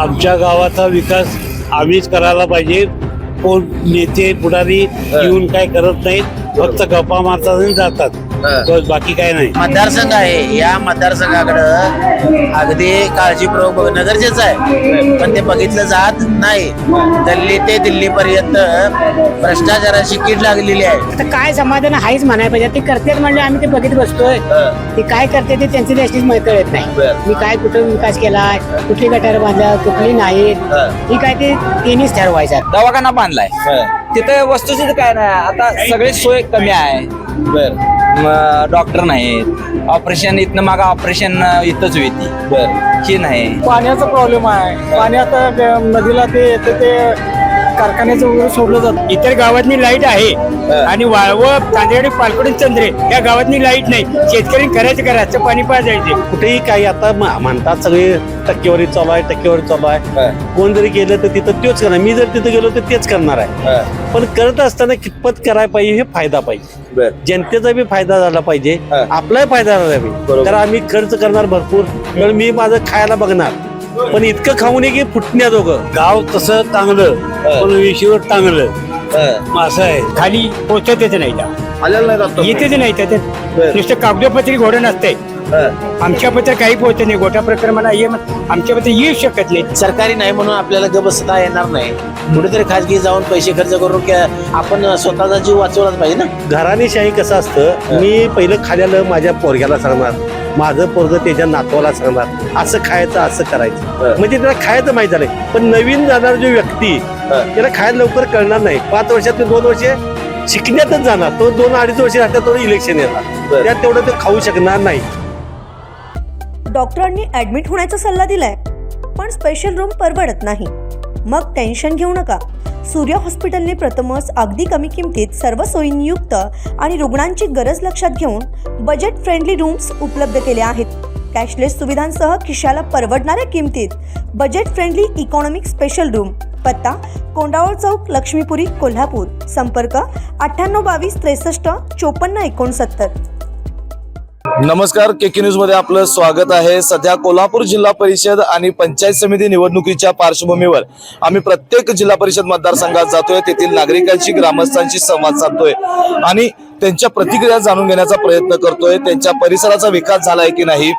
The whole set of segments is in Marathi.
आमच्या गावाचा विकास आम्हीच करायला पाहिजे. कोण नेते पुढारी येऊन काय करत नाहीत, फक्त गप्पा मारतात आणि जातात, बस बाकी काय नाही. मतदारसंघ आहे, या मतदारसंघाकडं अगदी काळजीपूर्वक बघणं गरजेचं आहे, पण ते बघितलं जात नाही. दिल्ली ते दिल्लीपर्यंत भ्रष्टाचाराची कीड लागलेली आहे. आता काय समाधान आहेच म्हणायला पाहिजे. ते करतात म्हणजे आम्ही ते बघित बसतोय. ते काय करते ते त्यांची देशाची माहिती कळत नाही. मी काय कुठं विकास केलाय, कुठली गटार बांधल्या, कुठली नाही, ही काय ते त्यांनीच ठरवायचं. दवाखाना बांधलाय तिथे वस्तूची काय नाही. आता सगळी सोय कमी आहे. डॉक्टर नाहीत. ऑपरेशन इथनं मागा ऑपरेशन इथंच होती, ही नाही. पाण्याचा प्रॉब्लेम आहे. पाण्यात नदीला ते येते ते कारखान्याचं वगैरे सोडलं जातं. इतर गावातनी लाईट आहे आणि वाळवं, तांदळी, पालकोडी, चंद्रे या गावातनी लाईट नाही. शेतकरी करायचं करायचं पाणी पाजायचे. कुठेही काही आता म्हणतात सगळे टक्केवारी चालू आहे, टक्केवारी चालू आहे. कोण जरी गेलं तर तिथं तेच करणार, मी जर तिथं गेलो तर तेच करणार आहे. पण करत असताना कितपत करायला पाहिजे हे फायदा पाहिजे, जनतेचा बी फायदा झाला पाहिजे, आपलाही फायदा झाला पाहिजे. तर आम्ही खर्च करणार भरपूर, तर मी माझं खायला बघणार, पण इतकं खाऊ नये की फुटण्या दोघं. गाव तसं चांगलं पण विषयवर चांगलं असं आहे. खाली पोचतच नाही, येतेच नाही. त्याच्यात नुसतं कागदोपत्री घोडं नसते. आमच्या पत्र काही पोहोचत नाही. गोटा प्रकरण आमच्या पत्र येऊ शकत नाही. सरकारी नाही म्हणून आपल्याला ग बसता येणार नाही. कुठेतरी खाजगी जाऊन पैसे खर्च करून आपण स्वतःचा जीव वाचवलाच पाहिजे ना. घराणेशाही कसं असतं, मी पहिलं खाल्याला माझ्या पोरग्याला सांगणार, माझं पोरग त्याच्या नातवाला सांगणार, असं खायचं असं करायचं, म्हणजे त्याला खायचं माहित झालंय. पण नवीन जाणार जो व्यक्ती त्याला खायला लवकर कळणार नाही. 5 वर्षात ते 2 वर्ष शिकण्यातच जाणार. तो 2-2.5 वर्ष राहतात, तो इलेक्शन येणार, त्यात तेवढं ते खाऊ शकणार नाही. डॉक्टरांनी ऍडमिट होण्याचा सल्ला दिलाय, पण स्पेशल रूम परवडत नाही. मग टेन्शन घेऊ नका. सूर्या हॉस्पिटलने प्रथमच अगदी कमी किमतीत सर्व सोयींयुक्त आणि रुग्णांची गरज लक्षात घेऊन बजेट फ्रेंडली रूम्स उपलब्ध केले आहेत. कॅशलेस सुविधांसह खिशाला परवडणाऱ्या किमतीत budget friendly economic special room. पत्ता कोंडावळ चौक, लक्ष्मीपुरी, कोल्हापूर. संपर्क 9822 63 54 69. नमस्कार, केके न्यूज मध्ये आपलं स्वागत आहे. सध्या कोल्हापूर जिल्हा परिषद आणि पंचायत समिती निवडणुकीच्या पार्श्वभूमीवर आम्ही प्रत्येक जिल्हा परिषद मतदारसंघात जातोय, तेथील नागरिकांशी, ग्रामस्थांशी संवाद साधतोय आणि त्यांच्या प्रतिक्रिया जाणून घेण्याचा प्रयत्न करतोय. त्यांच्या परिसराचा विकास झालाय की नाही,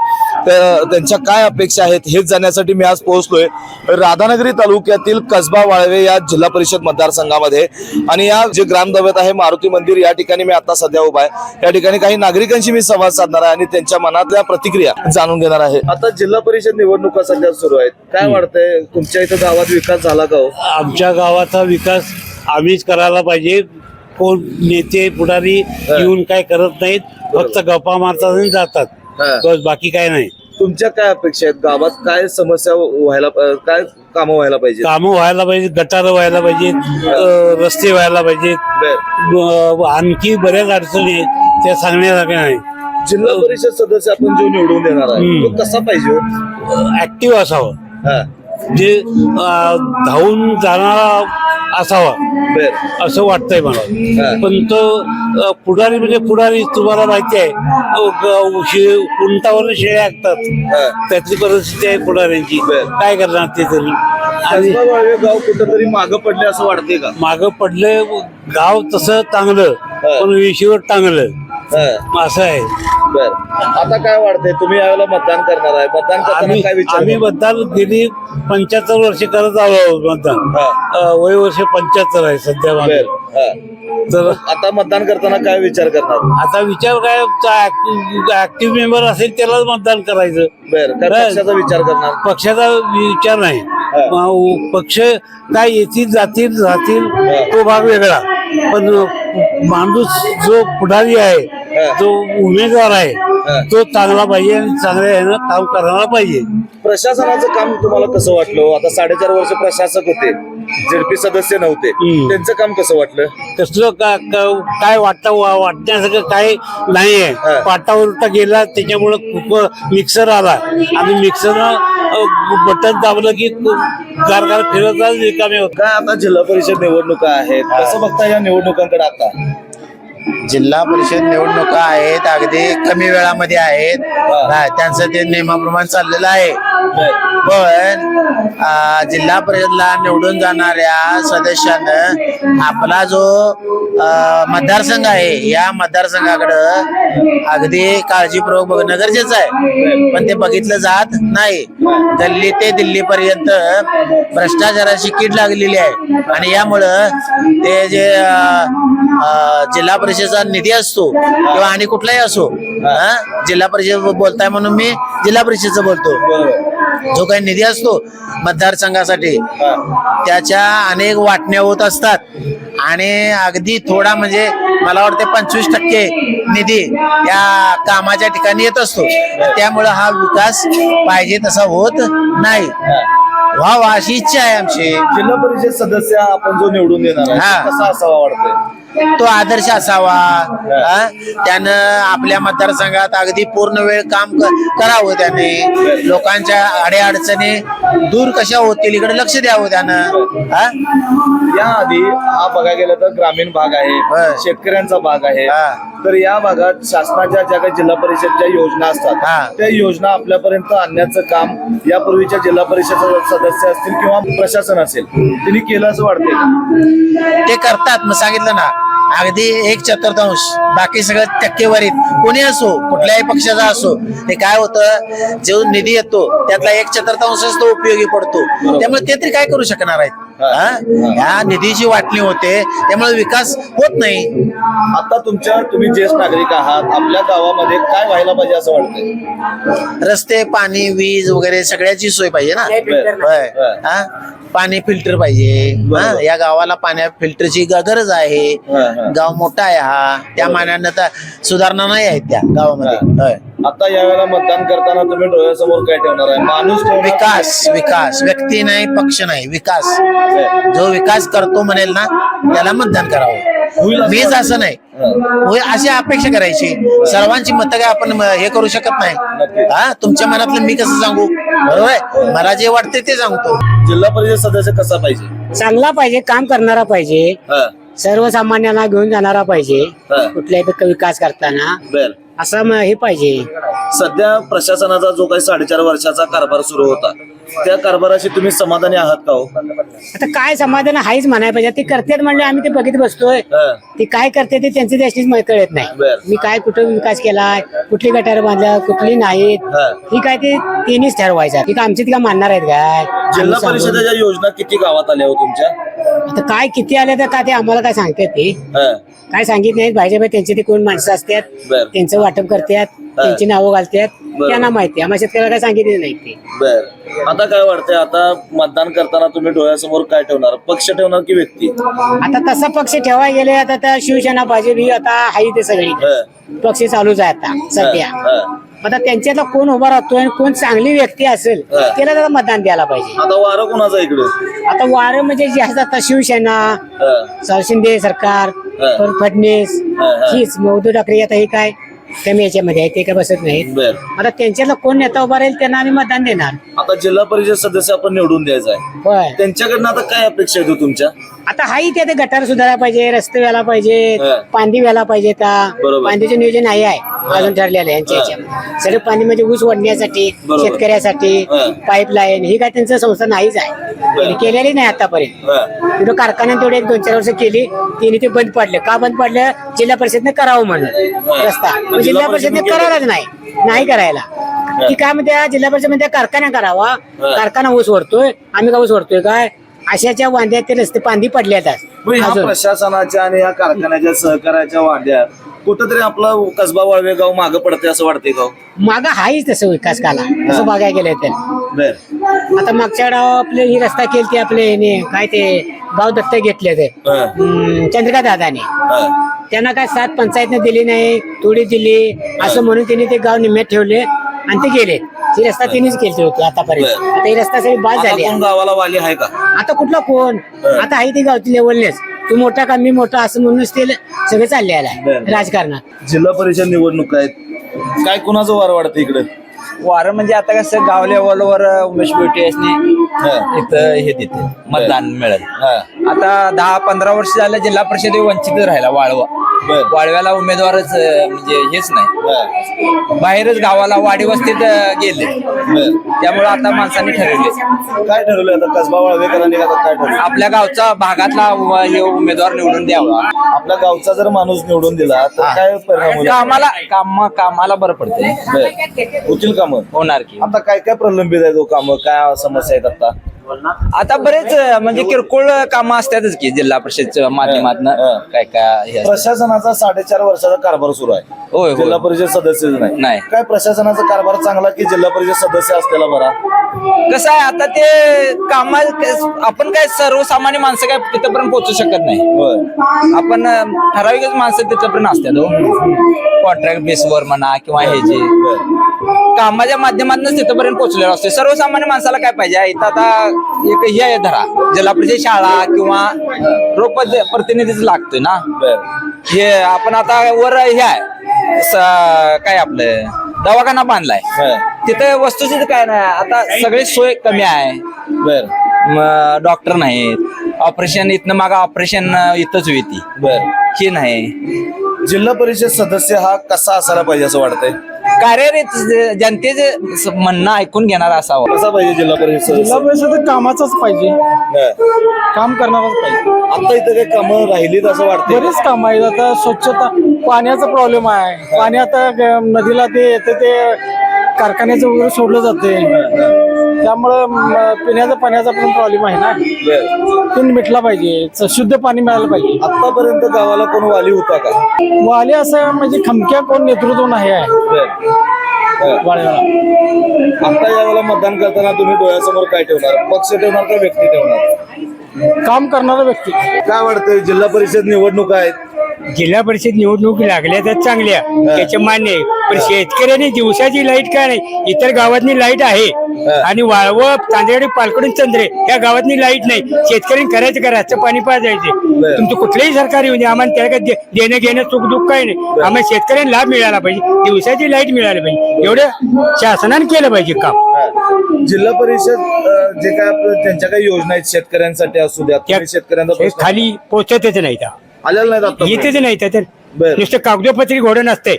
त्यांच्या काय अपेक्षा आहेत हे जाणण्यासाठी मी आज पोहोचलोय राधानगरी तालुक्यातील कसबा वाळवे या जिल्हा परिषद मतदारसंघामध्ये. आणि या जे ग्रामदैवत आहे मारुती मंदिर, या ठिकाणी मी आता सध्या उभा आहे. या ठिकाणी काही नागरिकांशी मी संवाद साधणार आहे आणि त्यांच्या मनातल्या प्रतिक्रिया जाणून घेणार आहे. आता जिल्हा परिषद निवडणुका सध्या सुरू आहेत, काय वाटतंय तुमच्या इथं गावात विकास झाला का हो? आमच्या गावाचा विकास आम्हीच करायला पाहिजे. कोण नेते पुढारी येऊन काय करत नाहीत, फक्त गप्पा मारतात आणि जातात, बस बाकी काय नाही. तुमच्या काय अपेक्षा आहेत? गावात काय समस्या व्हायला, काय कामं व्हायला पाहिजे? कामं व्हायला पाहिजे, गटार व्हायला पाहिजेत, रस्ते व्हायला पाहिजेत, आणखी बऱ्याच अडचणी आहेत, त्या सांगण्यासारख्या नाही. जिल्हा परिषद सदस्य आपण जो निवडून देणार आहे तो कसा पाहिजे? ऍक्टिव्ह असावं, जे धावून जाणारा असावा असं वाटतंय मला. पण तो पुढारी म्हणजे पुढारी, तुम्हाला माहिती आहे, उंटावर शेळ्या असतात, त्याची परिस्थिती आहे पुढाऱ्यांची. काय करणार ते तरी. आणि गाव कुठंतरी मागं पडले असं वाटतंय का? मागं पडले गाव तसं चांगलं पण विषयवर चांगलं असं आहे. आता काय वाटतंय, तुम्ही यावेळेला मतदान करणार आहे, मतदान करताना काय विचार? आम्ही मतदान गेली 75 वर्ष करत आलो मतदान. वय वर्ष 75 आहे सध्या माझं. तर आता मतदान करताना काय विचार करणार? आता विचार काय, ऍक्टिव्ह मेंबर असेल त्यालाच मतदान करायचं. काय पक्षाचा विचार करणार? पक्षाचा विचार नाही. पक्ष काय येतील जातील राहतील तो भाग वेगळा, पण माणूस जो पुढारी आहे, जो उमेदवार आहे, तो चांगला पाहिजे आणि चांगल्या ह्यानं काम करायला पाहिजे. प्रशासनाचं काम तुम्हाला कसं वाटलं? आता 4.5 वर्ष प्रशासक होते, झेडपी सदस्य नव्हते, त्यांचं काम कसं वाटलं? कसलं काय वाटण्यासारखं काय नाहीये. पाटावर गेला त्याच्यामुळे मिक्सर आला आणि मिक्सरनं बटन दाबलं की गार फिरत रिकामे होत. काय आता जिल्हा परिषद निवडणुका आहेत, कसं बघता या निवडणुकांकडे? आता जिल्हा परिषद निवडणुका आहेत, अगदी कमी वेळामध्ये आहेत. त्यांचं ते नियमाप्रमाणे चाललेलं आहे. पण जिल्हा परिषदला निवडून जाणाऱ्या सदस्यानं आपला जो मतदारसंघ आहे या मतदारसंघाकडं अगदी काळजीपूर्वक बघणं गरजेचं आहे, पण ते बघितलं जात नाही. गल्ली ते दिल्ली पर्यंत भ्रष्टाचाराची कीड लागलेली आहे आणि यामुळं ते जे जिल्हा परिषदेचा निधी असतो किंवा आणि कुठलाही असो, जिल्हा परिषद बोलताय म्हणून मी जिल्हा परिषदेचं बोलतो, जो काही निधी असतो मतदारसंघासाठी त्याच्या अनेक वाटण्या होत असतात आणि अगदी थोडा म्हणजे मला वाटते 25% निधी या कामाच्या ठिकाणी येत असतो. त्यामुळं हा विकास पाहिजे तसा होत नाही. व्हावा अशी इच्छा आहे आमची. जिल्हा परिषद सदस्य आपण जो निवडून देणार आहे हा. तो कसा असावा वाटतंय? तो आदर्श असावा, त्यानं आपल्या मतदारसंघात अगदी पूर्ण वेळ काम करावं, त्याने लोकांच्या अडीअडचणी दूर कशा होतील इकडे लक्ष द्यावं त्यानं. याआधी हा बघायला गेलं तर ग्रामीण भाग आहे, शेतकऱ्यांचा भाग आहे, तर या भागात शासनाच्या ज्या काही जिल्हा परिषदच्या योजना असतात त्या योजना आपल्यापर्यंत आणण्याचं काम यापूर्वीच्या जिल्हा परिषद सदस्य असतील किंवा प्रशासन असेल त्यांनी केलं असं वाटतंय? ते करतात. मग सांगितलं ना, अगदी 1/4 बाकी सगळं टक्केवारीत कोणी असो, कुठल्याही पक्षाचा असो, ते काय होतं, जो निधी येतो त्यातला 1/4 तो उपयोगी पडतो. त्यामुळे ते तरी काय करू शकणार आहेत? या निधीची वाटणी होते, त्यामुळे विकास होत नाही. आता तुम्ही ज्येष्ठ नागरिक आहात, आपल्या गावामध्ये काय व्हायला पाहिजे असं वाटतंय? रस्ते, पाणी, वीज वगैरे सगळ्याची सोय पाहिजे ना. होय. पाणी फिल्टर पाहिजे. या गावाला पाण्या फिल्टरची गरज आहे. गाव मोठा आहे हा, त्या मानानं तर सुधारणा नाही आहेत त्या गावामध्ये. होय. आता यावेळेला मतदान करताना तुम्ही डोळ्यासमोर काय ठेवणार आहे? माणूस ठेवणार? विकास, विकास, व्यक्ती नाही, पक्ष नाही, विकास. जो विकास करतो म्हणेल ना त्याला मतदान करावं. मीच असं नाही, अशी अपेक्षा करायची. सर्वांची मतं काय आपण हे करू शकत नाही. तुमच्या मनातलं मी कसं सांगू? बरोबर आहे, मला जे वाटते ते सांगतो. जिल्हा परिषद सदस्य कसा पाहिजे? चांगला पाहिजे, काम करणारा पाहिजे, सर्वसामान्यांना घेऊन जाणारा पाहिजे, कुठल्याही विकास करताना बर. असं हे पाहिजे. सध्या प्रशासनाचा जो काही 4.5 वर्षाचा कारभार सुरू होता त्या कारभाराशी तुम्ही समाधानी आहात का हो? आता काय समाधान आहेच म्हणायला पाहिजे. ते करतात म्हणजे आम्ही ते बघित बसतोय, ते काय करते ते त्यांची देशनीच कळत नाही. मी काय कुठं विकास केलाय, कुठली गटार बांधल्या, कुठली नाहीत, ही काय ते त्यांनीच ठरवायचं. ती आमची ती काय मानणार आहेत काय? जिल्हा परिषदेच्या योजना किती गावात आल्या हो तुमच्या? आता काय किती आले तर का ते आम्हाला काय सांगतात, ते काय सांगित नाहीत. भाजप त्यांचे ते कोण माणसं असतात, त्यांचं वाटप करतात, त्यांची नावं घालतात, त्यांना माहिती. आम्हाला शेतकऱ्याला काय सांगितलं नाही ते. बर. आता काय वाटतंय, आता मतदान करताना तुम्ही डोळ्यासमोर काय ठेवणार? पक्ष ठेवणार की व्यक्ती? आता तसा पक्ष ठेवायला गेले, आता त्या शिवसेना भाजप ही आता आहे ते सगळी पक्ष चालूच आहे आता सध्या. आता त्यांच्यातला कोण उभा राहतोय आणि कोण चांगली व्यक्ती असेल त्याला त्याला मतदान द्यायला पाहिजे. आता वारं कोणाचं इकडे? आता वारं म्हणजे जे असतात आता शिवसेना, शिंदे सरकार, परत फडणवीस, हीच उद्धव ठाकरे आता हे काय कमी याच्यामध्ये आहे, ते काय बसत नाहीत. आता त्यांच्यातला कोण नेता उभा राहील त्यांना आम्ही मतदान देणार. आता जिल्हा परिषद सदस्य आपण निवडून द्यायचा आहे, होय. त्यांच्याकडनं आता काय अपेक्षा येतो तुमच्या? आता हाही ते गटार सुधारायला पाहिजे, रस्ते व्हायला पाहिजे, पांदी व्हायला पाहिजे. पांदीचं नियोजन आहे अजून ठरलेलं यांच्या याच्यामध्ये. सगळं पाणी म्हणजे ऊस ओढण्यासाठी, शेतकऱ्यासाठी पाईपलाईन ही काय त्यांचं संस्था नाहीच आहे, केलेली नाही आतापर्यंत. तिथं कारखान्यात तेवढे 1-2-4 वर्ष केली, तिने ते बंद पडले. का बंद पडलं? जिल्हा परिषदने करावं म्हणून रस्ता. जिल्हा परिषदने करायलाच नाही करायला. की काय म्हणते, जिल्हा परिषद म्हणते कारखाना करावा, कारखाना ऊस ओढतोय, आम्ही का ऊस ओढतोय काय? अशाच्या वांद्यात ते रस्ते पांदी पडल्यात. प्रशासनाच्या आणि या कारखान्याच्या सहकार्याच्या वाद्यात कुठंतरी आपला कसबा वाळवेगाव मागं पडते असं वाटतंय का? मागं हाच तसं विकास काला असं बघायला गेलं तर. आता मागच्या गाव आपले ही रस्ता केली आपले काय ते गाव दत्तक घेतले ते चंद्रिका दादाने. त्यांना काय 7 पंचायतने दिली नाही, थोडी दिली असं म्हणून त्यांनी ते गाव निम्म्यात ठेवले आणि ते गेले. ही रस्ता त्यांनीच केली होती आतापर्यंत. आता ही रस्ता सगळी बाद झाली. गावाला वाली आहे का आता? कुठला कोण आता आहे ती गावची लेवलनेच, तू मोठा का मी मोठा असं म्हणूनच ते सगळे चालले आहे राजकारणात. जिल्हा परिषद निवडणूक आहेत, काय कुणाचं वार वाढतं इकडे? वारं म्हणजे आता कसं गाव लेवलवर उमेश बेटे इथं हे देते मतदान मिळेल. आता 10-15 वर्ष झालं जिल्हा परिषद वंचित राहिला वाळव्याला उमेदवारच म्हणजे हेच नाही, बाहेरच गावाला वाडी वस्तीत गेले. त्यामुळे आता माणसांनी ठरवले. काय ठरवलं आता कसबा वाळवेकरांनी आता काय ठरवलं? आपल्या गावचा भागातला हे उमेदवार निवडून द्यावा. आपल्या गावचा जर माणूस निवडून दिला तर काय परिणाम होईल? कामाला बरं पडते, होतील काम होणार की. आता काय काय प्रलंबित आहे तो काम, काय समस्या आहेत आता? आता बरेच म्हणजे किरकोळ कामं असतातच की जिल्हा परिषदच्या माध्यमातून काय काय हे असतं. प्रशासनाचा 4.5 वर्षाचा कारभार सुरू आहे. होय. जिल्हा परिषद सदस्य नाही. काय प्रशासनाचा कारभार चांगला की जिल्हा परिषद सदस्य असलेला बरा? कसं आहे आता ते कामा आपण काय सर्वसामान्य माणसं काय तिथपर्यंत पोहोचू शकत नाही. आपण ठराविकच माणसं तिथपर्यंत असतात. कॉन्ट्रॅक्ट बेसवर म्हणा किंवा हे जे कामाच्या माध्यमातूनच तिथपर्यंत पोहोचलेलं असते. सर्वसामान्य माणसाला काय पाहिजे, इथं आता एक हे आहे धरा जिल्हा परिषद शाळा किंवा रोख प्रतिनिधीच लागतोय ना. हे आपण आता वर हे आहे काय आपलं दवाखाना बांधलाय, तिथं वस्तूस्थिती काय नाही. आता सगळी सोय कमी आहे. डॉक्टर नाहीत, ऑपरेशन इथनं मागा ऑपरेशन इथंच होती, हे नाही. जिल्हा परिषद सदस्य हा कसा असायला पाहिजे असं वाटतंय? कार्यरत जनतेचे म्हणणं ऐकून घेणारा असावा. कसा पाहिजे जिल्हा परिषद जिल्हा सदस्य? परिषद कामाचाच पाहिजे, काम करणारच पाहिजे. आता इथं काही कामं राहिलीत असं वाटतंय? बरेच काम आहेत. आता स्वच्छता, पाण्याचा प्रॉब्लेम आहे. पाणी आता नदीला ते येते ते कारखान्याचं वगैरे सोडलं जाते, त्यामुळं पिण्याच्या पाण्याचा पण प्रॉब्लेम आहे ना, तो मिटला पाहिजे. शुद्ध पाणी मिळालं पाहिजे. आतापर्यंत गावाला कोण वाली होता का? वाले असं म्हणजे खमक्या कोण नेतृत्व नाही आहे वाळव्याला. आता यावेळेला मतदान करताना तुम्ही डोळ्यासमोर काय ठेवणार? पक्ष ठेवणार का व्यक्ती ठेवणार? काम करणारा व्यक्ती. काय वाटतंय जिल्हा परिषद निवडणुका आहेत, जिल्हा परिषद निवडणूक लागल्या तर चांगल्या, त्याचे मान्य आहे. पण शेतकऱ्यांनी दिवसाची लाईट काय नाही, इतर गावातनी लाईट आहे आणि वाळव तांदळी पालकडून चंद्रे या गावातनी लाईट नाही. शेतकऱ्यांनी करायचं का, रातचं पाणी पाजायचे. तुमचं कुठलंही सरकार येऊ दे, आम्हाला त्याला काय देणं घेणं सुख दुःख काही नाही. आम्हाला शेतकऱ्यांना लाभ मिळाला पाहिजे, दिवसाची लाईट मिळाली पाहिजे, एवढं शासनाने केलं पाहिजे काम. जिल्हा परिषद जे काय आपलं त्यांच्या काही योजना आहेत शेतकऱ्यांसाठी असू द्या, तुम्ही शेतकऱ्यांचा हे प्रश्न खाली पोचतच नाही, आलेला नाहीत आता? येतच नाही. तर नुसतं कागदोपत्री घोडं नसते.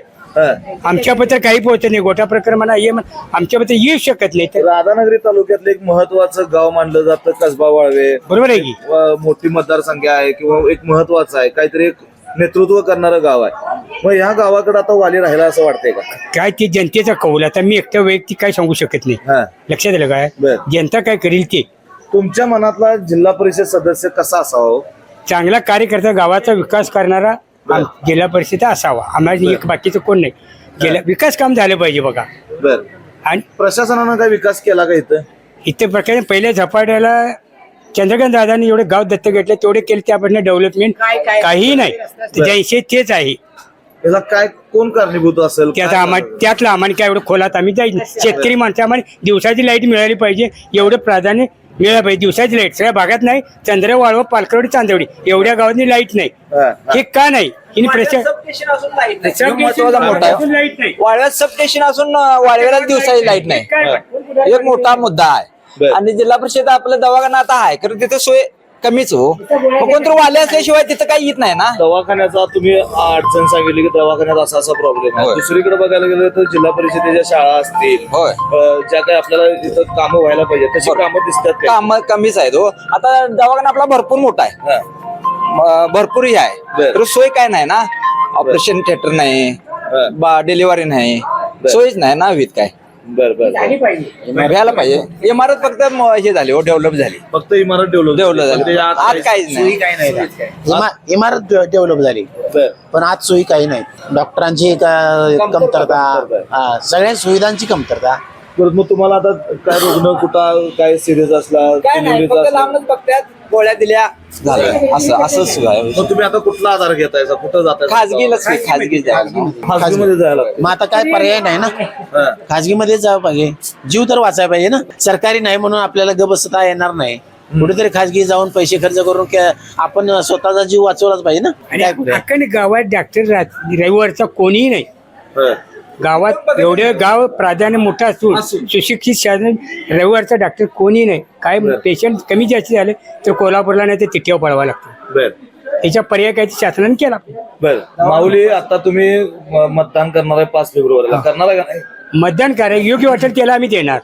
आमच्या पत्र काही पोहोचत नाही. गोटा प्रकरणाला ये आमच्या पत्र येऊ शकत नाही. तर राधानगरी तालुक्यातलं एक महत्वाचं गाव मानलं जातं कसबा वाळवे. बरोबर आहे की मोठी मतदारसंख्या आहे किंवा एक महत्वाचं आहे, काहीतरी एक नेतृत्व करणारं गाव आहे. मग ह्या गावाकडे आता वाली राहिला असं वाटतंय का? काय ते जनतेचा कौल. आता मी एकट्या वैयक्तिक काय सांगू शकत नाही. लक्षात आलं काय? जनता काय करेल ते. तुमच्या मनातला जिल्हा परिषद सदस्य कसा असावा? चांगला कार्यकर्ता, गावाचा विकास करणारा जिल्हा परिषद असावा. आम्हाला एक बाकीचं कोण नाही. जिल्हा विकास काम झालं पाहिजे बघा. आणि प्रशासनानं काय विकास केला का इथं? इथे प्रकारे पहिल्या झपाट्याला चंद्रकांत दादांनी एवढे गाव दत्तक घेतले, तेवढे केले. त्यापासून डेव्हलपमेंट काही नाही. ज्यांचे तेच आहे. याला काय कोण कारणीभूत असेल? त्यातलं आम्हाला काय एवढं खोलात आम्ही जाईल. शेतकरी माणसं आम्हाला दिवसाची लाईट मिळाली पाहिजे, एवढं प्राधान्य मिळालं पाहिजे. दिवसाची लाईट सगळ्या भागात नाही. चंद्र वाळव पालकवडी चांदवडी एवढ्या गावातनी लाईट नाही. हे का नाही? वाळव्यात सबस्टेशन असून वाळव्याला दिवसाची लाईट नाही, एक मोठा मुद्दा आहे. आणि जिल्हा परिषद आपलं दवाखाना आता आहे, कारण तिथे सोय कमीच हो. कोणतरी वाले असल्याशिवाय तिथं काही येत नाही ना. दवाखान्याचा तुम्ही अडचण सांगितली की दवाखान्यात असा असा प्रॉब्लेम आहे. दुसरीकडे बघायला गेलं तर जिल्हा परिषदेच्या शाळा असतील, ज्या काही आपल्याला इथं कामं व्हायला पाहिजे तशी कामं दिसतात. काम कमीच आहेत हो. आता दवाखाना आपला भरपूर मोठा आहे, भरपूर हे आहे, तर सोय काय नाही ना. ऑपरेशन थिएटर नाही, डिलिव्हरी नाही, सोयच नाही ना विथ काय. घ्यायला पाहिजे. इमारत फक्त हे झाली हो, डेव्हलप झाली. फक्त इमारत डेव्हलप झाली, आत काहीच नाही. इमारत डेव्हलप झाली पण आज सोयी काही नाही. डॉक्टरांची कमतरता, सगळ्या सुविधांची कमतरता. मग तुम्हाला आता काय रुग्ण कुठं काय सिरियस असला, लांबच बघतात, गोळ्या दिल्या झालं, असं सुरू आहे. मग तुम्ही आता कुठला आधार घेताय, कुठं जाताय? खाजगी खाजगीमध्ये जायला मग आता काय पर्याय नाही ना, खाजगीमध्ये जावं पाहिजे. जीव तर वाचायला पाहिजे ना. सरकारी नाही म्हणून आपल्याला ग बसता येणार नाही. कुठेतरी खाजगी जाऊन पैसे खर्च करून आपण स्वतःचा जीव वाचवलाच पाहिजे ना. आणि गावात डॉक्टर रविवारचा कोणीही नाही. गावात एवढे गाव प्राधान्य मोठं असून सुशिक्षित शासन रविवारचा डॉक्टर कोणी नाही. काय पेशंट कमी जास्त झाले तर कोल्हापूरला नाही तर तिट्यावर पळावं लागतं. बर त्याच्या पर्याय काय शासनाने केला. बर माऊली, आता तुम्ही मतदान करणार आहे 5 फेब्रुवारीला, करणार आहे का नाही? मतदान करायला योग्य वाटेल त्याला आम्ही देणार.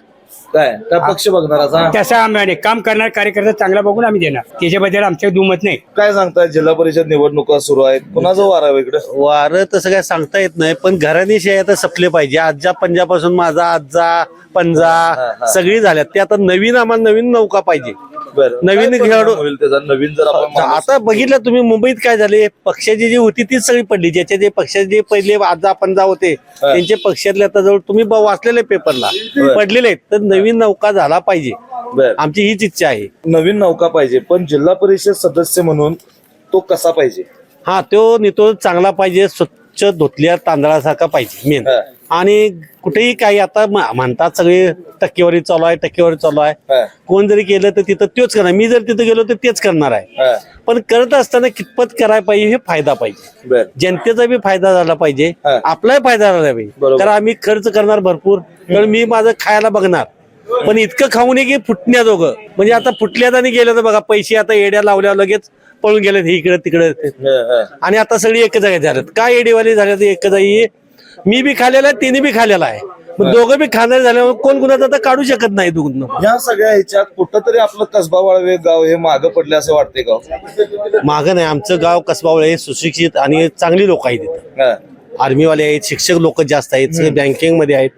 काय पक्ष बघणार असा? तसं आम्ही काम करणार कार्यकर्ता चांगला बघून आम्ही देणार. त्याच्याबद्दल आमचं दुमत नाही. काय सांगताय, जिल्हा परिषद निवडणुका सुरू आहेत, कुणाचं वार आहे इकडे? वारं तसं काय सांगता येत नाही, पण घराणेशाही आता सपले पाहिजे. आजच्या पंजापासून माझा आजा पंजा सगळी झाल्यात. ते आता आम्हाला नवीन नौका पाहिजे. नवीन खेळाडू होईल त्याचा, नवीन जर आपण आता बघितलं तुम्ही मुंबईत काय झाले, पक्षाची जी होती तीच सगळी पडली. ज्याचे जे पक्षाचे जे पहिले आजा पंजा होते त्यांचे पक्षातले आता जवळ तुम्ही वाचलेले पेपरला पडलेले आहेत. तर नवीन नौका झाला पाहिजे, आमची हीच इच्छा आहे. नवीन नौका पाहिजे, पण जिल्हा परिषद सदस्य म्हणून तो कसा पाहिजे? हा, तो नितो चांगला पाहिजे, स्वच्छ धुतल्या तांदळासारखा पाहिजे मेन. आणि कुठेही काही आता म्हणतात सगळे टक्केवारी चालू आहे. कोण जरी केलं तर तिथं तोच करणार. मी जर तिथं गेलो तर तेच करणार आहे. पण करत असताना कितपत करायला पाहिजे हे फायदा पाहिजे. जनतेचा बी फायदा झाला पाहिजे, आपलाही फायदा झाला पाहिजे. कारण आम्ही खर्च करणार भरपूर, कारण मी माझं खायला बघणार. पण इतकं खाऊ नये की फुटण्या दोघं, म्हणजे आता फुटल्यात आणि गेलं तर बघा पैसे आता येड्या लावल्यावर लगेच पळून गेलेत इकडे तिकडे. आणि आता सगळी एकच जागी झाल्यात. काय येडीवाली झाल्यात एकच जागी. मी बी खाल्लेला आहे, तिने बी खाल्लेला आहे. दोघं बी खाणार झाल्यावर कोण कुणाचं आता काढू शकत नाही. या सगळ्या ह्याच्यात कुठंतरी आपलं कसबा वाळवे गाव हे मागं पडले असं वाटते गाव? मागं नाही, आमचं गाव कसबावळ हे सुशिक्षित आणि चांगली लोक आहेत इथं. आर्मीवाले आहेत, शिक्षक लोक जास्त आहेत, सगळे बँकिंग मध्ये आहेत.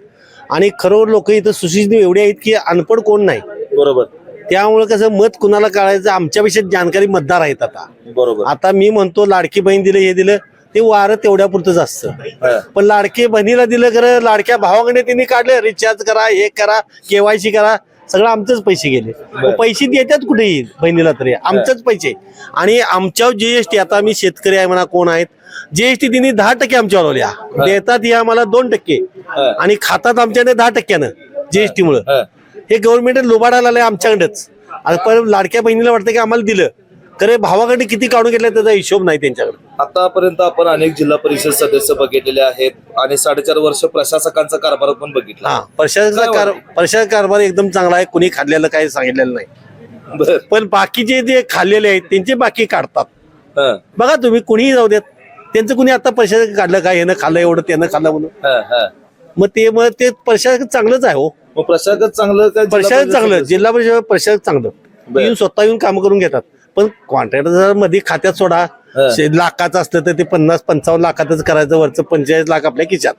आणि खरोखर लोक इथं सुशिक्षित एवढे आहेत की अनपड कोण नाही. बरोबर. त्यामुळे कसं मत कुणाला काढायचं आमच्यापेक्षा जाणकारी मतदार आहेत आता. बरोबर. आता मी म्हणतो लाडकी बहीण दिलं हे दिलं ते वारं तेवढ्या पुरतच असतं. पण लाडकी बहिणीला दिलं खरं, लाडक्या भावाकडे त्यांनी काढलं, रिचार्ज करा, हे करा, केवायसी करा, सगळं आमचेच पैसे गेले. पैसे देतात कुठे येईल बहिणीला तरी आमचेच पैसे. आणि आमच्यावर जीएसटी, आता आम्ही शेतकरी आहे म्हणा कोण आहेत, जीएसटी तिने 10% आमच्यावर लावल्या. देतात हे आम्हाला 2% आणि खातात आमच्याकडे 10%. जीएसटी मुळे हे गव्हर्नमेंट लुबाडायला आलंय आमच्याकडेच. पण लाडक्या बहिणीला वाटतं की आम्हाला दिलं, खरे भावाकडे किती काढून घेतलं त्याचा हिशोब नाही त्यांच्याकडे. आतापर्यंत आपण अनेक जिल्हा परिषद सदस्य बघितलेले आहेत आणि 4.5 वर्ष प्रशासकांचा कारभार पण बघितला. हा, प्रशासक कारभार एकदम चांगला आहे. कुणी खाल्लेलं काही सांगितलेलं नाही. पण बाकीचे जे खाल्लेले आहेत त्यांचे बाकी काढतात. बघा तुम्ही कुणीही जाऊ देत, त्यांचं कुणी आता प्रशासक काढलं काय, यानं खाल्लं एवढं त्यानं खाल्लं म्हणून. मग ते प्रशासक चांगलंच आहे. हो, प्रशासक चांगलं, प्रशासक चांगलं, जिल्हा परिषद प्रशासक चांगलं येऊन स्वतः येऊन काम करून घेतात. पण कॉन्ट्रॅक्टर मध्ये खात्यात सोडा, लाखाचं असतं तर ते 50-55 लाखातच करायचं, वरचं 45 लाख आपल्या खिशात.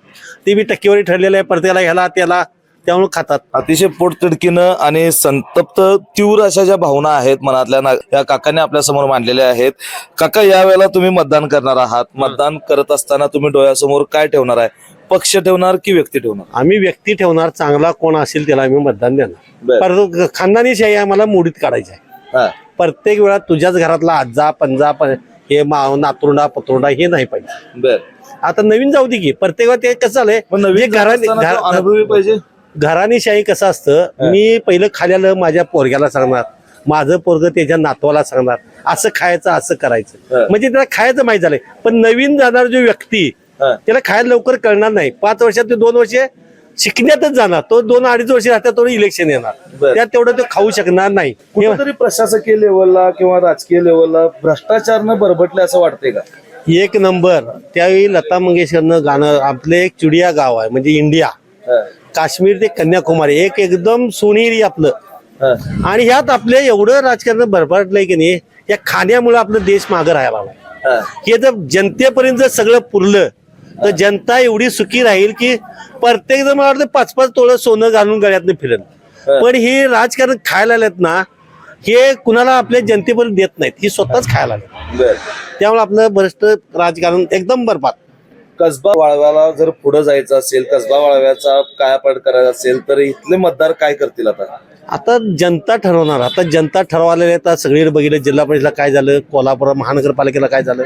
ते बी टक्केवारी ठरलेलं आहे, प्रत्येकाला ह्याला त्याला, त्यामुळे खातात. अतिशय पोटतिडकीनं आणि संतप्त तीव्र अशा ज्या भावना आहेत मनातल्या या काकांनी आपल्या समोर मांडलेल्या आहेत. काका, यावेळेला तुम्ही मतदान करणार आहात. मतदान करत असताना तुम्ही डोळ्यासमोर काय ठेवणार आहे? पक्ष ठेवणार की व्यक्ती ठेवणार? आम्ही व्यक्ती ठेवणार, चांगला कोण असेल त्याला आम्ही मतदान देणार. पर खानदानी शाही आम्हाला मोडीत काढायची आहे. प्रत्येक वेळा तुझ्याच घरातला आजा पंजा हे नातरुंडा पत्रुंडा हे नाही पाहिजे. आता नवीन जाऊ दे की प्रत्येक वेळा ते कसं झालंय, अनुभवी पाहिजे. घराणी शाही कसं असतं, मी पहिलं खाल्याला माझ्या पोरग्याला सांगणार, माझं पोरग त्याच्या नातवाला सांगणार, असं खायचं असं करायचं, म्हणजे त्याला खायचं माहिती झालंय. पण नवीन जाणार जो व्यक्ती त्याला खायला लवकर कळणार नाही. 5 वर्षात ते 2 वर्ष शिकण्यातच जाणार. तो 2-2.5 वर्ष राहतात, तो इलेक्शन येणार, त्यात तेवढं तो खाऊ शकणार नाही. कुठेतरी प्रशासकीय लेवलला किंवा राजकीय लेवलला भ्रष्टाचारनं बरबटले असं वाटतंय का? 1 नंबर. त्यावेळी लता मंगेशकरनं गाणं, आपलं एक चिडिया गाव आहे म्हणजे इंडिया, काश्मीर ते कन्याकुमारी, एकदम सोनेरी आपलं. आणि ह्यात आपले एवढं राजकारण भरभरलंय की नाही, या खाण्यामुळे आपलं देश मागं राहायला लागला. हे जर जनतेपर्यंत जर सगळं पुरलं तर जनता एवढी सुखी राहील की प्रत्येक जण मला वाटतं 5-5 तोळं सोनं घालून गळ्यातनं फिरेल. पण हे राजकारण खायला आलेत ना, हे कुणाला आपल्या जनतेपर्यंत देत नाहीत, ही स्वतःच खायला आले. त्यामुळे आपलं भ्रष्ट राजकारण एकदम बरबाद. कसबा वाळव्याला जर पुढे जायचं असेल, कसबा वाळव्याचा कायापालट करायचा असेल तर इथले मतदार काय करतील? आता जनता ठरवणार. आता जनता ठरवालेली आता सगळीकडे बघितलं, जिल्हा परिषदला काय झालं, कोल्हापूर महानगरपालिकेला काय झालं,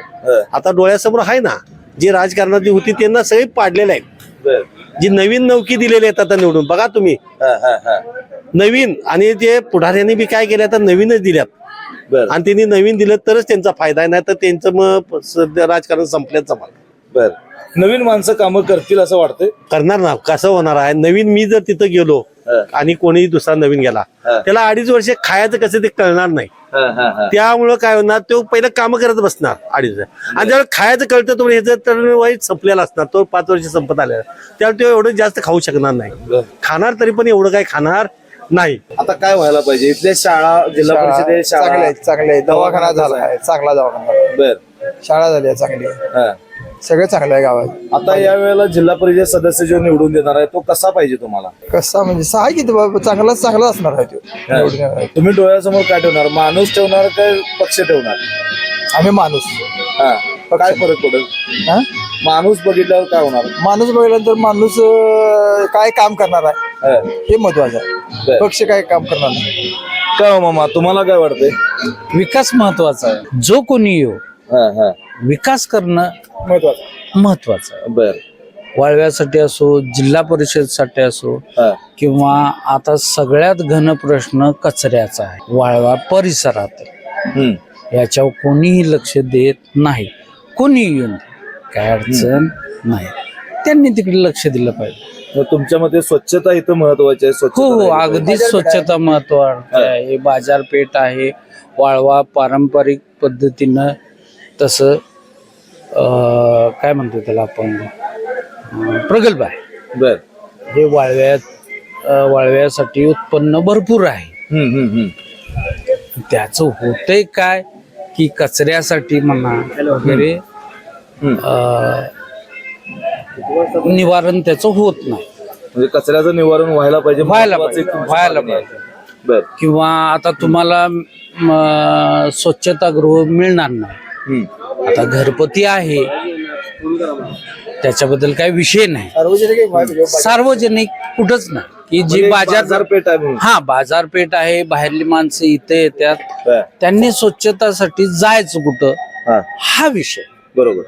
आता डोळ्यासमोर आहे ना. जी राजकारणाची होती त्यांना सगळी पाडलेले आहेत. जी नवीन नौकी दिलेली आहेत आता निवडून बघा तुम्ही, नवीन. आणि ते पुढाऱ्यांनी बी काय केलं, आता नवीनच दिल्यात. आणि त्यांनी नवीन दिलं तरच त्यांचा फायदा आहे, नाही तर त्यांचं मग राजकारण संपल्याचं मला. नवीन माणसं कामं करतील असं वाटतंय? करणार ना. कसं होणार आहे, नवीन मी जर तिथं गेलो आणि कोणी दुसरा नवीन गेला त्याला 2.5 वर्ष खायचं कसं ते कळणार नाही. त्यामुळं काय होणार, तो पहिलं काम करत बसणार 2.5 आणि ज्यावेळेस खायचं कळतं तो ह्याचं तर वाईट संपलेला असणार, तो 5 वर्ष संपत आलेला, त्यावेळी तो एवढं जास्त खाऊ शकणार नाही. खाणार तरी पण एवढं काही खाणार नाही. आता काय व्हायला पाहिजे? इथल्या शाळा, जिल्हा परिषद शाळा चांगले दवाखाना झाला आहे, चांगला दवाखाना, बर, शाळा झाली आहे चांगली, हा. सगळं चांगलं आहे गावात. आता या वेळेला जिल्हा परिषद सदस्य जो निवडून देणार आहे तो कसा पाहिजे तुम्हाला? कसा म्हणजे सहा किती चांगला असणार आहे तो. तुम्ही डोळ्यासमोर काय ठेवणार? माणूस ठेवणार का पक्ष ठेवणार? आम्ही माणूस, हा. काय फरक पडेल? हा? माणूस बघितल्यावर काय होणार? माणूस बघितल्यानंतर माणूस काय काम करणार आहे हे महत्वाचं आहे. पक्ष काय काम करणार नाही. काय हो मामा, तुम्हाला काय वाटतंय? विकास महत्वाचा आहे. जो कोणी येऊ, विकास करणं महत्वाचं आहे. बर, वाळव्यासाठी असो, जिल्हा परिषदसाठी असो, किंवा आता सगळ्यात घन प्रश्न कचऱ्याचा आहे वाळवा परिसरात. याच्यावर कोणीही लक्ष देत नाही. कोणी येऊन काय अडचण नाही, त्यांनी तिकडे लक्ष दिलं पाहिजे. तुमच्या मते स्वच्छता इथं महत्वाची आहे? हो हो, अगदीच स्वच्छता महत्वाची आहे. बाजारपेठ आहे, वाळवा पारंपरिक पद्धतीनं तसं काय म्हणतो त्याला आपण, प्रगल्भ आहे. बर, हे वाळव्यासाठी उत्पन्न भरपूर आहे. त्याचं होतंय काय की कचऱ्यासाठी म्हणा वगैरे निवारण त्याचं होत नाही. म्हणजे कचऱ्याचं निवारण व्हायला पाहिजे. व्हायला पाहिजे. बर, किंवा आता तुम्हाला स्वच्छतागृह मिळणार नाही. आता घरपती आहे, त्याच्याबद्दल काही विषय नाही. सार्वजनिक कुठंच नाही की जी बाजारपेठ आहे. हा, बाजारपेठ आहे, बाहेरली माणसं इथे येतात, त्यांनी स्वच्छतासाठी जायचं कुठं, हा विषय बरोबर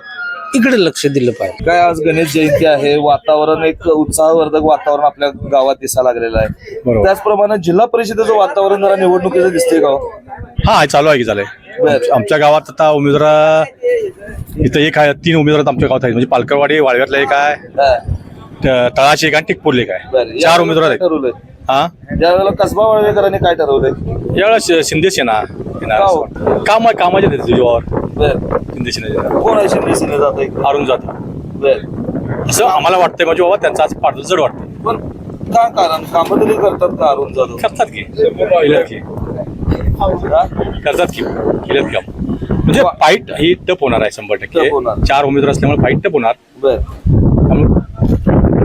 इकडे लक्ष दिलं पाहिजे. काय आज गणेश जयंती आहे, वातावरण एक उत्साहवर्धक वातावरण आपल्या गावात दिसायला लागलेलं आहे. त्याचप्रमाणे जिल्हा परिषदेचं वातावरण जरा निवडणुकीचं दिसतंय का? हा, चालू आहे की झालंय. आमच्या गावात आता उमेदवार इथं एक आहे, 3 उमेदवार आमच्या गावात आहेत. म्हणजे पालकरवाडी, वाळव्यातला एक आहे, तळाची एक आणि टिकपूरला एक आहे. 4 उमेदवार आहेत. ठरवलंय हा, ज्या वेळेला कसबा वाळवेकरांनी काय ठरवलंय? यावेळेला शिंदे सेना येणार. कामाच्या जीवावर शिंदे सेना. कोण आहे शिंदे सेने जात आहे? अरुण जाधव असं आम्हाला वाटतंय. म्हणजे बाबा त्यांचा आज पाठ जड वाटतं. पण का कारण कामं तरी करतात का अरुण जाधव? करतात की करतात की केलेत काम. म्हणजे फाईट ही टप होणार आहे 100%. 4 उमेदवार असल्यामुळे फाईट टप होणार.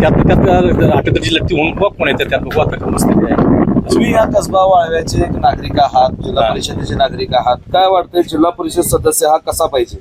त्यात आठवड्याची लढती होऊन बघ कोण येते, त्यात बघू आता कोण असते. तुम्ही या कसबा वाळव्याचे एक नागरिक आहात, जिल्हा परिषदेचे नागरिक आहात. काय वाटतंय जिल्हा परिषद सदस्य हा कसा पाहिजे?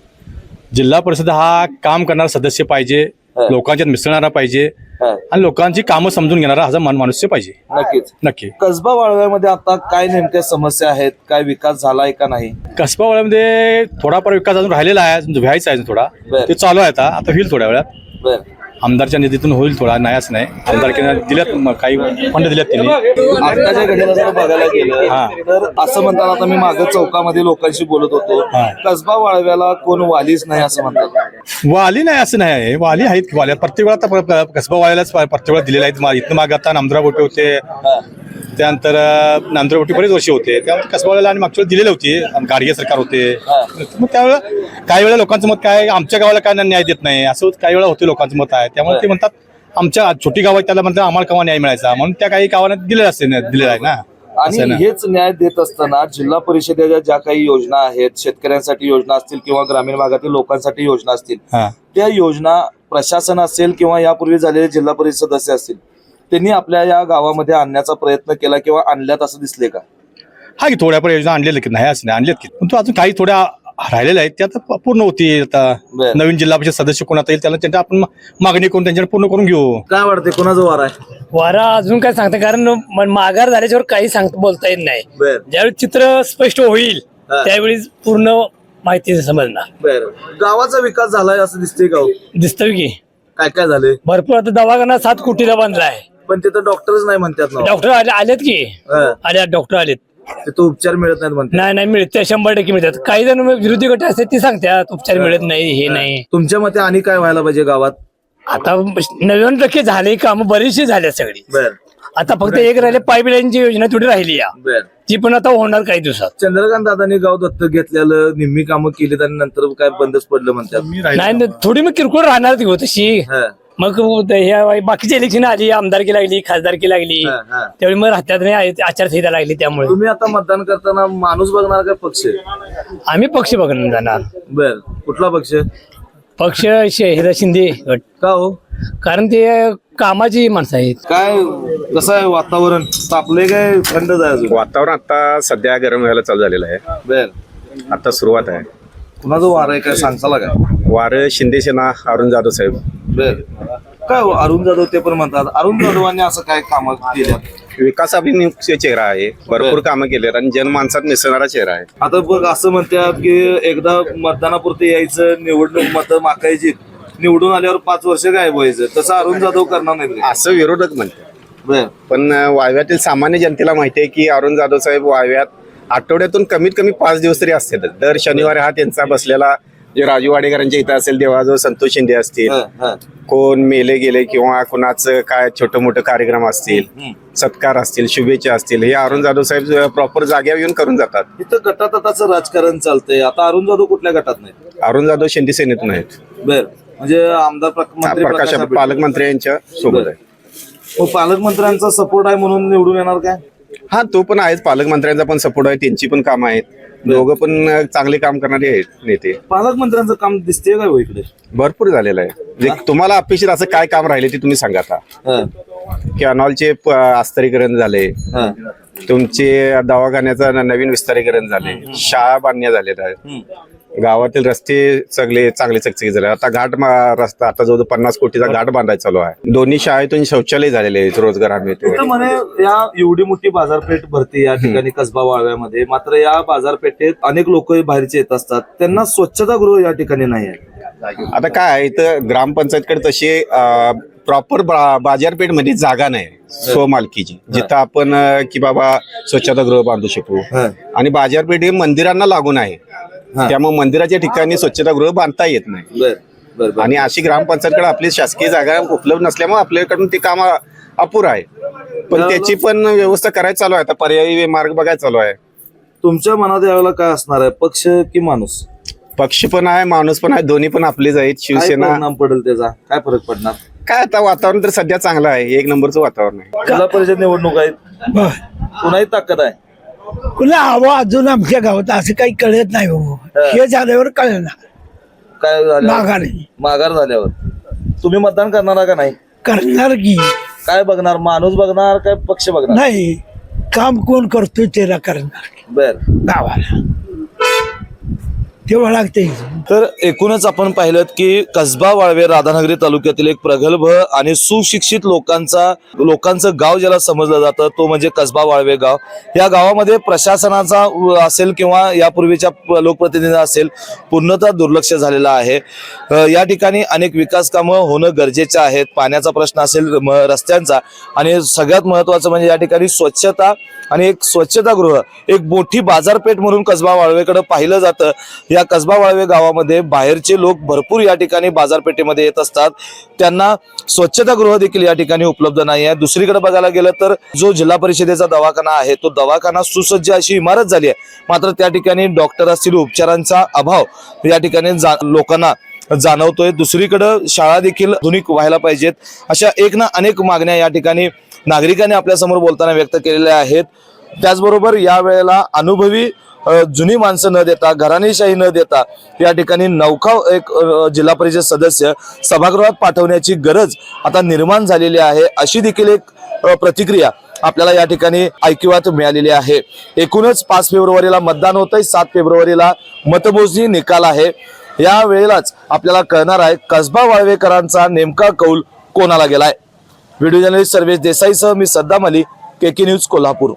जिल्हा परिषद हा काम करणारा सदस्य पाहिजे, लोकांच्यात मिसळणारा पाहिजे आणि लोकांची कामं समजून घेणारा हा माणूस पाहिजे. नक्कीच. नक्की. कसबा वाळव्यामध्ये आता काय नेमक्या समस्या आहेत? काय विकास झालाय का नाही? कसबा वाळ्यामध्ये थोडाफार विकास अजून राहिलेला आहे, अजून व्हायचा आहे थोडा. ते चालू आहे. आता होईल थोड्या वेळात. आमदारच्या निधीतून होईल थोडा, नाही असं नाही. आमदारकीने दिल्यात, काही फंड दिल्यात त्यांनी. आताच्या घडीला जर बघायला गेलं तर असं म्हणतात, आता मी मागे चौकामध्ये लोकांशी बोलत होतो, कसबा वाळव्याला कोण वालीच नाही असं म्हणतात. वाली नाही असं नाही आहे, वाली आहेत की. वाल्या प्रत्येक वेळा आता कसबा वाल्यालाच प्रत्येक वेळा दिलेला आहे. इथनं मागे आता नामदार बोटे होते, त्यानंतर नामदार बोटे बरेच वर्ष होते, त्यामुळे कसबा वाल्याला आणि मागच्या वेळेला दिलेले होते. गाडगे सरकार होते. मग त्यावेळेला काही वेळा लोकांचं मत काय, आमच्या गावाला काय न्याय देत नाही असं काही वेळा होते लोकांचं मत आहे. त्यामुळे ते म्हणतात आमच्या छोटी गाव आहेत त्याला म्हणतात आम्हाला केव्हा न्याय मिळायचा, म्हणून त्या काही गावांना दिलेला आहे ना. आणि हेच न्याय देत असताना जिल्हा परिषदेच्या ज्या काही योजना आहेत, शेतकऱ्यांसाठी योजना असतील किंवा ग्रामीण भागातील लोकांसाठी योजना असतील, त्या योजना प्रशासन असेल किंवा यापूर्वी झालेले जिल्हा परिषद सदस्य असतील, त्यांनी आपल्या या गावामध्ये आणण्याचा प्रयत्न केला किंवा आणल्यात असं दिसले का? हा की थोड्याफार योजना आणलेल्या की नाही असं नाही, आणल्यात की. पण तो अजून काही थोड्या राहिलेल्या आहेत त्या आता पूर्ण होतील. आता नवीन जिल्हा परिषद सदस्य कोण आता येईल त्याला त्यांच्या आपण मागणी करून त्यांच्याकडे पूर्ण करून घेऊ. काय वाटते कोणाचा वार आहे? वारा अजून काय सांगता, कारण माघार झाल्याच्यावर काही बोलता येत नाही. ज्यावेळी चित्र स्पष्ट होईल त्यावेळी पूर्ण माहिती समजणार. गावाचा विकास झालाय असं दिसतंय का? दिसतोय की. काय काय झालंय? भरपूर. आता दवाखाना 7 कोटीला बांधलाय, पण तिथं डॉक्टरच नाही म्हणतात ना. डॉक्टर आलेत की. आले डॉक्टर आलेत. तिथं उपचार मिळत नाहीत म्हणते. नाही मिळते, 100% मिळतात. काही जण विरोधी गट असतात ते सांगतात उपचार मिळत नाही, हे नाही. तुमच्या मते आणि काय व्हायला पाहिजे गावात? आता 99% झाले, काम बरीचशी झाल्या सगळी. बर आता फक्त एक राहिले, पाईपलाईनची योजना थोडी राहिली या, बर. ती पण आता होणार काही दिवसात. चंद्रकांत दादांनी गाव दत्तक घेतलेलं, निम्मी कामं केलीत आणि नंतर काय बंदच पडलं म्हणतात. नाही थोडी मग किरकोळ राहणार ती हो तशी. हा, मग ह्या बाकीची इलेक्शन आली, आमदारकी लागली, खासदारकी लागली, हा, हा. त्यावेळी मग राहत्यात नाही, आचारसंहिता लागली. त्यामुळे तुम्ही आता मतदान करताना माणूस बघणार का पक्ष? आम्ही पक्ष बघून जाणार. बर, कुठला पक्ष? पक्ष शिंदे गट. का हो? कारण ते कामाची माणसं आहेत. काय कसं आहे वातावरण? तापले काय थंड जायचं? वातावरण आता सध्या गरम व्हायला चालू झालेलं आहे. बर, आता सुरुवात आहे. कुणाचं वार आहे काय सांगताला काय? वारं शिंदे सेना, अरुण जाधव साहेब. बर, काय हो, अरुण जाधव ते पण म्हणतात. अरुण जाधवांनी असं काय कामं केल्या? विकास अभिमुख चेहरा आहे, भरपूर कामं केलेत आणि जनमानसात मिसळणारा चेहरा आहे. आता बघ असं म्हणतात की एकदा मतदानापुरते यायचं, निवडणूक मतं मागायची, निवडून आल्यावर 5 वर्ष गायब व्हायचं. तसं अरुण जाधव करणार नाही का? असं विरोधक म्हणतात. बर, पण वाव्यातील सामान्य जनतेला माहिती आहे की अरुण जाधव साहेब वाव्यात आठवड्यातून कमीत कमी 5 दिवस तरी असतात. दर शनिवारी हा त्यांचा बसलेला, जे राजू वाडेकरांच्या इथं असेल, देवळाजवळ संतोष शिंदे असतील, कोण मेले गेले किंवा कोणाचं काय छोटं मोठं कार्यक्रम असतील, सत्कार असतील, शुभेच्छा असतील, हे अरुण जाधव साहेब प्रॉपर जाग्यावर येऊन करून जातात. इथं गटातटाचं राजकारण चालतंय. आता अरुण जाधव कुठल्या गटात नाही? अरुण जाधव शिंदे सेनेतून आहेत. बर, म्हणजे आमदार मंत्री प्रकाश पालकमंत्री यांच्या सोबत आहे. मग पालकमंत्र्यांचा सपोर्ट आहे म्हणून निवडून येणार काय? हा, तो पण आहेच. पालकमंत्र्यांचा पण सपोर्ट आहे, त्यांची पण कामं आहेत. दोघं पण चांगले काम करणारे आहेत नेते. पालकमंत्र्यांचं काम दिसते काय हो इकडे? भरपूर झालेलं आहे. म्हणजे तुम्हाला अपेक्षित असं काय काम राहिले ते तुम्ही सांगा आता. की अनॉलचे आस्तरीकरण झाले, तुमचे दवाखान्याचं नवीन विस्तारीकरण झाले, शाळा बांधण्या झालेल्या आहेत, गावातील रस्ते सगळे चांगले चकचकीत झाले. आता रस्ता आता जवळ 50 कोटीचा घाट बांधायचा चालू आहे. दोन्ही शाळेतून शौचालय झालेले आहेत, रोजगार हमी. म्हणे या एवढी मोठी बाजारपेठ भरते या ठिकाणी कसबा वाळव्यामध्ये, मात्र या बाजारपेठेत अनेक लोक बाहेरचे येत असतात, त्यांना स्वच्छतागृह या ठिकाणी नाही आहे. आता काय आहे, इथं ग्रामपंचायतकडे तशी प्रॉपर बाजारपेठमध्ये जागा नाही स्वमालकीची, जिथं आपण की बाबा स्वच्छतागृह बांधू शकू. आणि बाजारपेठ हे मंदिरांना लागून आहे, त्यामुळे मंदिराच्या ठिकाणी स्वच्छतागृह बांधता येत नाही. आणि अशी ग्रामपंचायतकडे आपली शासकीय जागा उपलब्ध नसल्यामुळे आपल्याकडून ते काम अपुर आहे. पण त्याची पण व्यवस्था करायला चालू आहे. आता पर्यायी मार्ग बघायला चालू आहे. तुमच्या मनात यावेळेला काय असणार आहे, पक्ष की माणूस? पक्ष पण आहे, माणूस पण आहे, दोन्ही पण आपलेच आहेत. शिवसेना नाम पडेल त्याचा काय फरक पडणार? काय आता वातावरण तर सध्या चांगलं आहे, 1 नंबरचं वातावरण आहे. जिल्हा परिषद निवडणूक आहेत, कुणाही ताकद आहे? कुणा हवं अजून आमच्या गावात असं काही कळत नाही हो. हे झाल्यावर कळणार काय झालं? माघार झाल्यावर तुम्ही मतदान करणार का नाही? करणार की काय बघणार, माणूस बघणार काय पक्ष बघणार? नाही, काम कोण करतोय त्याला करणार बर, गावाला तेव्हा लागते. तर एकूणच आपण पाहिलं की कसबा वाळवे राधानगरी तालुक्यातील एक प्रगल्भ आणि सुशिक्षित लोकांचं गाव ज्याला समजलं जातं तो म्हणजे कसबा वाळवे गाव. या गावामध्ये प्रशासनाचा असेल किंवा यापूर्वीच्या लोकप्रतिनिधी असेल पूर्णतः दुर्लक्ष झालेलं आहे. या ठिकाणी अनेक विकास कामं होणं गरजेचे आहेत. पाण्याचा प्रश्न असेल, रस्त्यांचा, आणि सगळ्यात महत्वाचं म्हणजे या ठिकाणी स्वच्छता आणि एक स्वच्छतागृह, एक मोठी बाजारपेठ म्हणून कसबा वाळवेकडे पाहिलं जातं. या कसबा वाळवे गावामध्ये बाहेरचे लोक भरपूर या ठिकाणी बाजारपेठेमध्ये येत असतात, त्यांना स्वच्छतागृह देखील या ठिकाणी उपलब्ध नाही आहे. दुसरीकडे बघायला गेलं तर जो जिल्हा परिषदेचा दवाखाना आहे तो दवाखाना सुसज्ज अशी इमारत झाली आहे, मात्र त्या ठिकाणी डॉक्टर असतील, उपचारांचा अभाव या ठिकाणी लोकांना जाणवतोय. दुसरीकडे शाळा देखील आधुनिक व्हायला पाहिजेत. अशा एक ना अनेक मागण्या या ठिकाणी नागरिकांनी आपल्या समोर बोलताना व्यक्त केलेल्या आहेत. त्याचबरोबर या वेळेला अनुभवी जुनी माणसं न देता, घराणेशाही न देता या ठिकाणी नौका एक जिल्हा परिषद सदस्य सभागृहात पाठवण्याची गरज आता निर्माण झालेली आहे, अशी देखील एक प्रतिक्रिया आपल्याला या ठिकाणी ऐकिवात मिळालेली आहे. एकूणच 5 फेब्रुवारीला मतदान होतंय, 7 फेब्रुवारीला मतमोजणी निकाल आहे. या वेळेलाच आपल्याला कळणार आहे कसबा वाळवेकरांचा नेमका कौल कोणाला गेलाय. व्हिडिओ जर्नलिस्ट सर्वेश देसाईसह मी सद्दाम अली, केके न्यूज कोल्हापूर.